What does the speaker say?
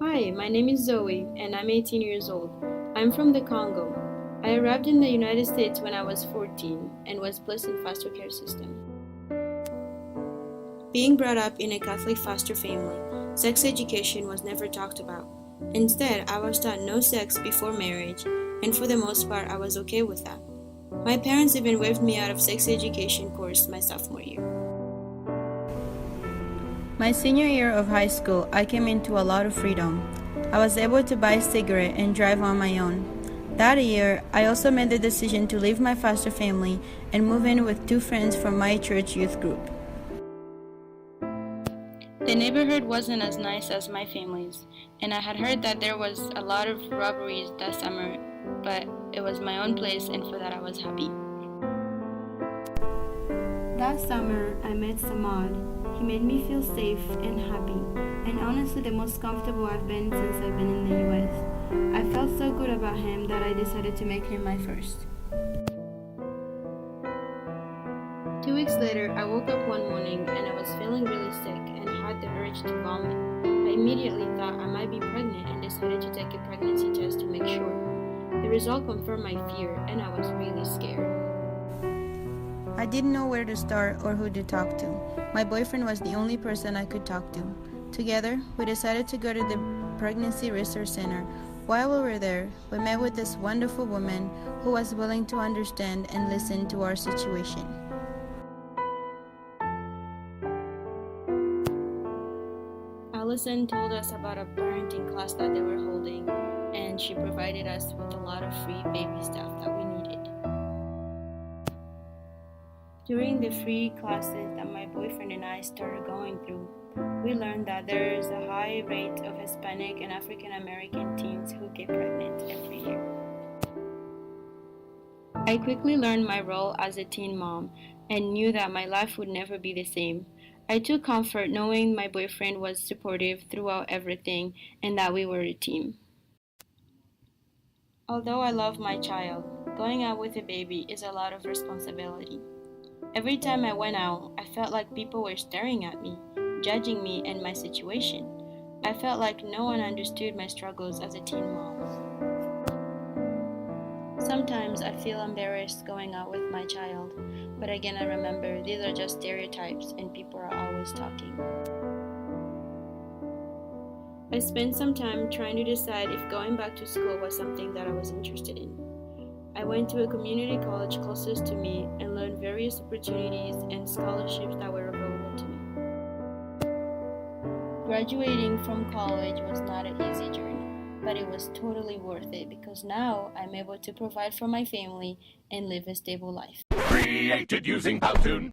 Hi, my name is Zoe, and I'm 18 years old. I'm from the Congo. I arrived in the United States when I was 14 and was placed in foster care system. Being brought up in a Catholic foster family, sex education was never talked about. Instead, I was taught no sex before marriage, and for the most part, I was okay with that. My parents even waved me out of sex education course my sophomore year. My senior year of high school, I came into a lot of freedom. I was able to buy a cigarette and drive on my own. That year, I also made the decision to leave my foster family and move in with two friends from my church youth group. The neighborhood wasn't as nice as my family's, and I had heard that there was a lot of robberies that summer, but it was my own place, and for that I was happy. That summer, I met Samad. He made me feel safe and happy, and honestly the most comfortable I've been since I've been in the US. I felt so good about him that I decided to make him my first. 2 weeks later, I woke up one morning and I was feeling really sick and had the urge to vomit. I immediately thought I might be pregnant and decided to take a pregnancy test to make sure. The result confirmed my fear and I was really scared. I didn't know where to start or who to talk to. My boyfriend was the only person I could talk to. Together, we decided to go to the Pregnancy Resource Center. While we were there, we met with this wonderful woman who was willing to understand and listen to our situation. Allison told us about a parenting class that they were holding, and she provided us with a lot of free baby stuff that we needed. During the free classes that my boyfriend and I started going through, we learned that there is a high rate of Hispanic and African American teens who get pregnant every year. I quickly learned my role as a teen mom and knew that my life would never be the same. I took comfort knowing my boyfriend was supportive throughout everything and that we were a team. Although I love my child, going out with a baby is a lot of responsibility. Every time I went out, I felt like people were staring at me, judging me and my situation. I felt like no one understood my struggles as a teen mom. Sometimes I feel embarrassed going out with my child, but again I remember these are just stereotypes and people are always talking. I spent some time trying to decide if going back to school was something that I was interested in. I went to a community college closest to me and learned various opportunities and scholarships that were available to me. Graduating from college was not an easy journey, but it was totally worth it because now I'm able to provide for my family and live a stable life. Created using Powtoon.